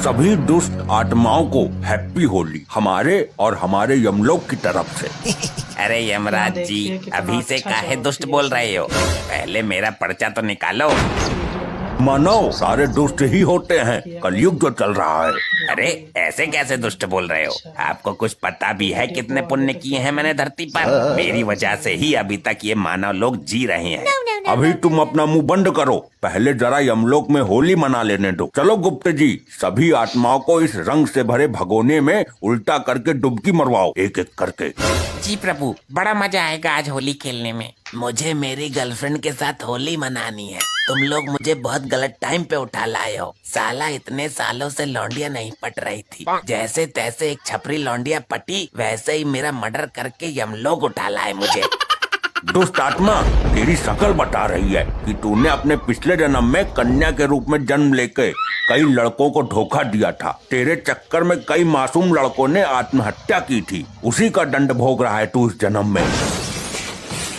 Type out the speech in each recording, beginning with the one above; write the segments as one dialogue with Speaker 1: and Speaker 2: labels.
Speaker 1: सभी दुष्ट आत्माओं को हैप्पी होली हमारे और हमारे यमलोक की तरफ से।
Speaker 2: अरे यमराज जी, अभी से काहे दुष्ट बोल रहे हो? पहले मेरा पर्चा तो निकालो।
Speaker 1: मानव सारे दुष्ट ही होते हैं, कलयुग जो चल रहा है।
Speaker 2: अरे ऐसे कैसे दुष्ट बोल रहे हो? आपको कुछ पता भी है कितने पुण्य किए हैं मैंने धरती पर? मेरी वजह से ही अभी तक ये मानव लोग जी रहे हैं।
Speaker 1: अभी तुम अपना मुंह बंद करो, पहले जरा यमलोक में होली मना लेने दो। चलो गुप्त जी, सभी आत्माओं को इस रंग से भरे भगोने में उल्टा करके डुबकी मरवाओ, एक एक करके।
Speaker 2: जी प्रभु, बड़ा मजा आएगा आज होली खेलने में। मुझे मेरी गर्लफ्रेंड के साथ होली मनानी है। तुम लोग मुझे बहुत गलत टाइम पे उठा लाए हो। साला इतने सालों से लौंडिया नहीं पट रही थी, जैसे तैसे एक छपरी लौंडिया पटी, वैसे ही मेरा मर्डर करके यमलोक उठा लाए मुझे।
Speaker 1: दुष्ट आत्मा, तेरी शक्ल बता रही है कि तूने अपने पिछले जन्म में कन्या के रूप में जन्म लेके कई लड़कों को धोखा दिया था। तेरे चक्कर में कई मासूम लड़कों ने आत्महत्या की थी, उसी का दंड भोग रहा है तू इस जन्म में।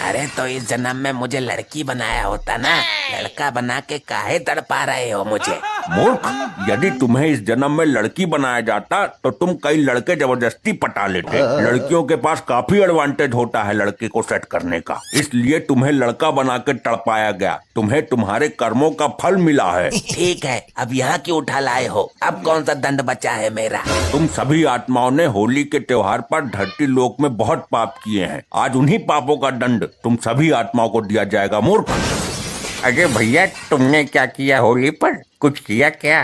Speaker 2: अरे तो इस जन्म में मुझे लड़की बनाया होता ना, लड़का बना के काहे तड़पा रहे हो मुझे?
Speaker 1: मूर्ख, यदि तुम्हें इस जन्म में लड़की बनाया जाता तो तुम कई लड़के जबरदस्ती पटा लेते। लड़कियों के पास काफी एडवांटेज होता है लड़के को सेट करने का, इसलिए तुम्हें लड़का बना के तड़पाया गया। तुम्हें तुम्हारे कर्मों का फल मिला है।
Speaker 2: ठीक है, अब यहाँ क्यों उठा लाए हो? अब कौन सा दंड बचा है मेरा?
Speaker 1: तुम सभी आत्माओं ने होली के त्योहार पर धरती लोक में बहुत पाप किए हैं। आज उन्हीं पापों का दंड तुम सभी आत्माओं को दिया जाएगा। मूर्ख।
Speaker 2: अरे भैया, तुमने क्या किया होली पर? कुछ किया क्या?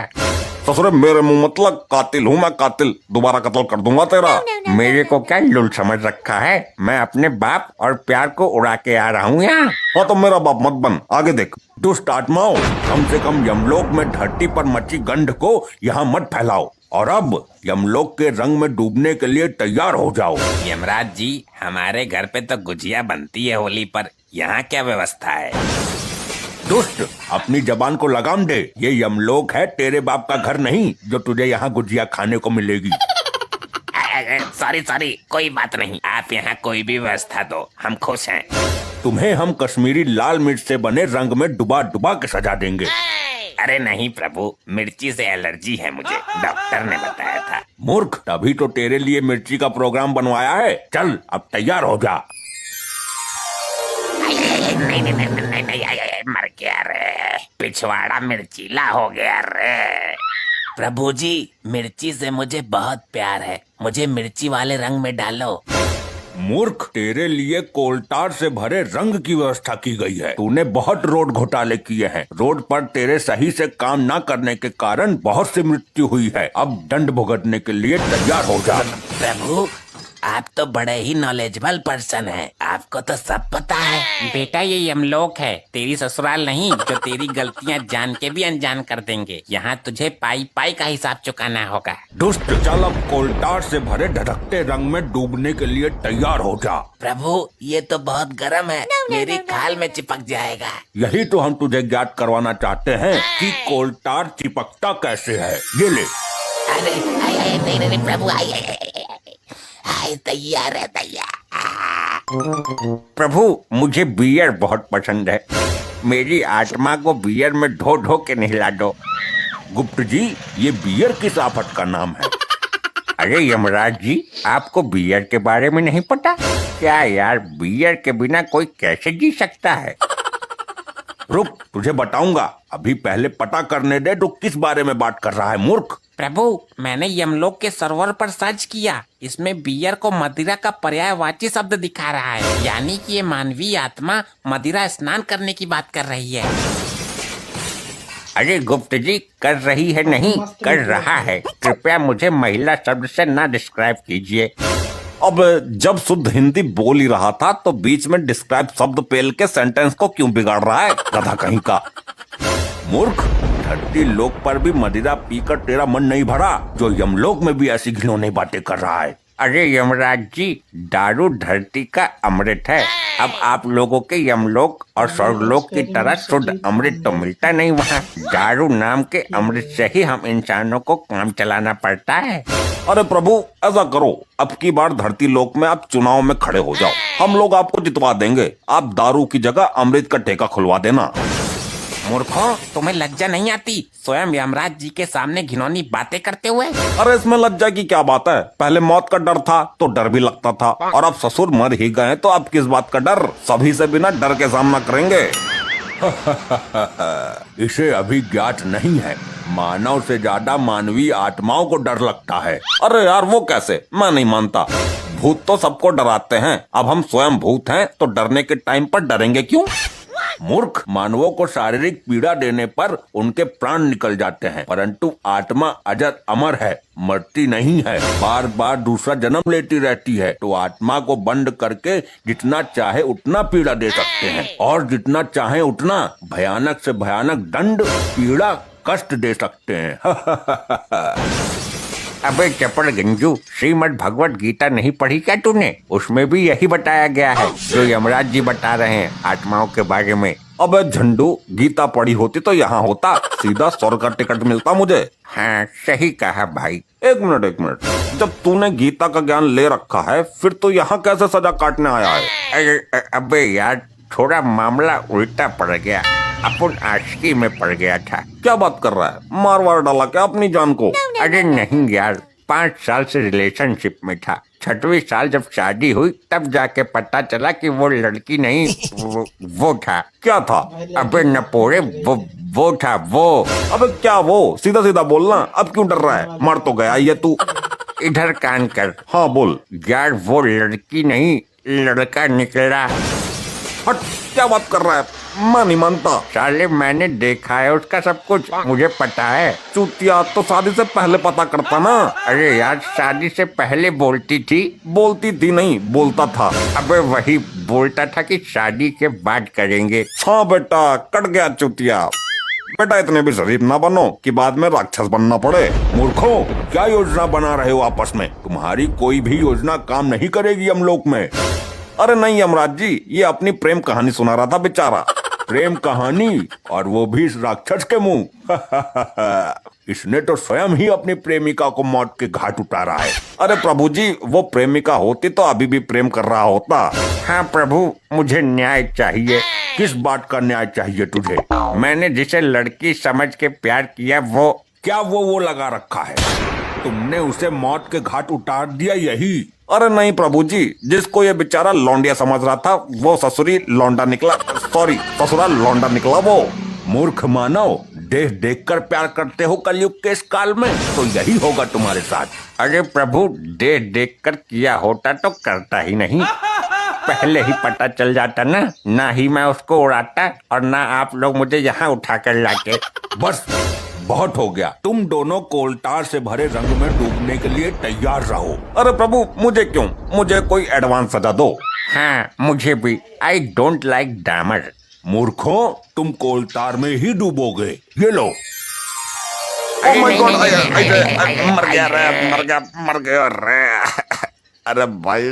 Speaker 1: ससुरे मेरे मुंह मतलब, कातिल हूँ मैं, कातिल। दोबारा कत्ल कर दूंगा तेरा।
Speaker 2: मेरे को क्या लुल समझ रखा है? मैं अपने बाप और प्यार को उड़ा के आ रहा हूँ यहाँ।
Speaker 1: हाँ तो मेरा बाप मत बन, आगे देख। दुष्ट आत्माओं, कम से कम यमलोक में धरती पर मची गंध को यहाँ मत फैलाओ, और अब यमलोक के रंग में डूबने के लिए तैयार हो जाओ।
Speaker 2: यमराज जी, हमारे घर पे तो गुजिया बनती है होली पर, यहाँ क्या व्यवस्था है?
Speaker 1: दुष्ट, अपनी जबान को लगाम दे। ये यमलोक है, तेरे बाप का घर नहीं जो तुझे यहाँ गुजिया खाने को मिलेगी।
Speaker 2: सॉरी, कोई बात नहीं। आप यहाँ कोई भी व्यवस्था दो, हम खुश हैं।
Speaker 1: तुम्हें हम कश्मीरी लाल मिर्च से बने रंग में डुबा डुबा के सजा देंगे।
Speaker 2: अरे नहीं प्रभु, मिर्ची से एलर्जी है मुझे, डॉक्टर ने बताया था।
Speaker 1: मूर्ख, तभी तो तेरे लिए मिर्ची का प्रोग्राम बनवाया है। चल अब तैयार हो जा।
Speaker 2: नहीं, मर गया रे, पिछवाड़ा मिर्चीला हो गया रे। प्रभु जी, मिर्ची से मुझे बहुत प्यार है, मुझे मिर्ची वाले रंग में डालो।
Speaker 1: मूर्ख, तेरे लिए कोलटार से भरे रंग की व्यवस्था की गई है। तूने बहुत रोड घोटाले किए हैं। रोड पर तेरे सही से काम न करने के कारण बहुत सी मृत्यु हुई है। अब दंड भुगतने के लिए तैयार हो जा।
Speaker 2: प्रभु, आप तो बड़े ही नॉलेजेबल पर्सन हैं, आपको तो सब पता है। बेटा, ये यमलोक है, तेरी ससुराल नहीं जो तेरी गलतियां जान के भी अनजान कर देंगे। यहाँ तुझे पाई पाई का हिसाब चुकाना होगा।
Speaker 1: दुष्ट, चल अब कोलटार से भरे धधकते रंग में डूबने के लिए तैयार हो जा।
Speaker 2: प्रभु, ये तो बहुत गर्म है, मेरी खाल में चिपक जाएगा।
Speaker 1: यही तो हम तुझे ज्ञात करवाना चाहते हैं कि कोलटार चिपकता कैसे है। ये ले।
Speaker 2: अरे नहीं प्रभु, तैयार है, तैयार।
Speaker 1: प्रभु, मुझे बियर बहुत पसंद है, मेरी आत्मा को बियर में ढो ढो के नहला दो। गुप्त जी, ये बियर किस आफत का नाम है?
Speaker 2: अरे यमराज जी, आपको बियर के बारे में नहीं पता क्या? यार, बियर के बिना कोई कैसे जी सकता है?
Speaker 1: रुक, तुझे बताऊंगा। अभी पहले पता करने दे तू किस बारे में बात कर रहा है। मूर्ख।
Speaker 2: प्रभु, मैंने यमलोक के सर्वर पर सर्च किया, इसमें बियर को मदिरा का पर्यायवाची शब्द दिखा रहा है, यानी कि ये मानवीय आत्मा मदिरा स्नान करने की बात कर रही है।
Speaker 3: अरे गुप्त जी, कर रही है नहीं, कर रहा है। कृपया मुझे महिला शब्द से ना डिस्क्राइब कीजिए।
Speaker 1: अब जब शुद्ध हिंदी बोल ही रहा था तो बीच में डिस्क्राइब शब्द पेल के सेंटेंस को क्यों बिगाड़ रहा है, गधा कहीं का। मूर्ख, धरती लोक पर भी मदिरा पीकर तेरा मन नहीं भरा जो यमलोक में भी ऐसी घिनौनी बातें कर रहा है।
Speaker 3: अरे यमराज जी, दारू धरती का अमृत है। अब आप लोगों के यमलोक और स्वर्गलोक की तरह शुद्ध अमृत तो मिलता नहीं वहाँ। दारू नाम के अमृत से ही हम इंसानों को काम चलाना पड़ता है।
Speaker 1: अरे प्रभु, ऐसा करो, अब की बार धरती लोक में आप चुनाव में खड़े हो जाओ, हम लोग आपको जितवा देंगे। आप दारू की जगह अमृत का ठेका खुलवा देना।
Speaker 2: मूर्खों, तुम्हें लज्जा नहीं आती स्वयं यमराज जी के सामने घिनौनी बातें करते हुए?
Speaker 1: अरे इसमें लज्जा की क्या बात है? पहले मौत का डर था तो डर भी लगता था, और अब ससुर मर ही गए तो अब किस बात का डर? सभी से बिना डर के सामना करेंगे।
Speaker 3: इसे अभी ज्ञात नहीं है, मानव से ज्यादा मानवीय आत्माओं को डर लगता है।
Speaker 1: अरे यार वो कैसे? मैं नहीं मानता। भूत तो सबको डराते हैं, अब हम स्वयं भूत हैं तो डरने के टाइम पर डरेंगे क्यों?
Speaker 3: मूर्ख, मानवों को शारीरिक पीड़ा देने पर उनके प्राण निकल जाते हैं, परंतु आत्मा अजर अमर है, मरती नहीं है, बार बार दूसरा जन्म लेती रहती है। तो आत्मा को बंद करके जितना चाहे उतना पीड़ा दे सकते हैं, और जितना चाहे उतना भयानक से भयानक दंड, पीड़ा, कष्ट दे सकते हैं। अबे चपड़ गंजू, श्रीमद् भगवत गीता नहीं पढ़ी क्या तूने? उसमें भी यही बताया गया है जो यमराज जी बता रहे हैं आत्माओं के बारे में।
Speaker 1: अबे झंडू, गीता पढ़ी होती तो यहाँ होता, सीधा स्वर्ग का टिकट मिलता मुझे।
Speaker 3: हाँ सही कहा भाई।
Speaker 1: एक मिनट, जब तूने गीता का ज्ञान ले रखा है फिर तो यहाँ कैसे सजा काटने आया है?
Speaker 3: अरे अबे यार, थोड़ा मामला उल्टा पड़ गया, अपन आशिकी में पड़ गया था।
Speaker 1: क्या बात कर रहा है? मारवार डाला क्या अपनी जान को?
Speaker 3: अरे नहीं यार, 5 साल से रिलेशनशिप में था, 6वीं साल जब शादी हुई तब जाके पता चला कि वो लड़की नहीं, वो था।
Speaker 1: क्या था?
Speaker 3: अबे नपोरे, वो था वो।
Speaker 1: अबे क्या वो? सीधा सीधा बोलना, अब क्यों डर रहा है? मर तो गया ये तू।
Speaker 3: इधर कान कर।
Speaker 1: हाँ बोल।
Speaker 3: यार वो लड़की नहीं, लड़का निकला।
Speaker 1: हट, क्या बात कर रहा है? मैं नहीं मानता।
Speaker 3: साले मैंने देखा है उसका सब कुछ, मुझे पता है।
Speaker 1: चूतिया, तो शादी से पहले पता करता ना।
Speaker 3: अरे यार, शादी से पहले बोलती थी।
Speaker 1: बोलती थी नहीं, बोलता था।
Speaker 3: अबे वही बोलता था कि शादी के बाद करेंगे।
Speaker 1: हाँ बेटा, कट गया चूतिया। बेटा इतने भी शरीफ ना बनो कि बाद में राक्षस बनना पड़े।
Speaker 3: मूर्खों, क्या योजना बना रहे हो आपस में? तुम्हारी कोई भी योजना काम नहीं करेगी यमलोक में।
Speaker 1: अरे नहीं यमराज जी, ये अपनी प्रेम कहानी सुना रहा था बेचारा।
Speaker 3: प्रेम कहानी, और वो भी इस राक्षस के मुंह। इसने तो स्वयं ही अपनी प्रेमिका को मौत के घाट उतारा है।
Speaker 1: अरे प्रभु जी, वो प्रेमिका होती तो अभी भी प्रेम कर रहा होता।
Speaker 3: हाँ प्रभु, मुझे न्याय चाहिए। किस बात का न्याय चाहिए तुझे? मैंने जिसे लड़की समझ के प्यार किया, वो क्या वो लगा रखा है? तुमने उसे मौत के घाट उतार दिया यही?
Speaker 1: अरे नहीं प्रभु जी, जिसको ये बेचारा लौंडिया समझ रहा था वो ससुरी लौंडा निकला। सॉरी, ससुरा लौंडा निकला वो।
Speaker 3: मूर्ख मानव, देख देख कर प्यार करते हो कलयुग के इस काल में, तो यही होगा तुम्हारे साथ। अरे प्रभु, देख देख कर किया होता तो करता ही नहीं, पहले ही पता चल जाता ना ही मैं उसको उड़ाता और ना आप लोग मुझे यहाँ उठा कर लाके। बस बहुत हो गया, तुम दोनों कोलतार से भरे रंग में डूबने के लिए तैयार रहो।
Speaker 1: अरे प्रभु, मुझे क्यों? मुझे कोई एडवांस सजा दो।
Speaker 3: हाँ मुझे भी। I don't like dammar. मूर्खों, तुम कोलतार में ही डूबोगे। ये लो।
Speaker 1: ओह माय गॉड, मर गया रे। अरे भाई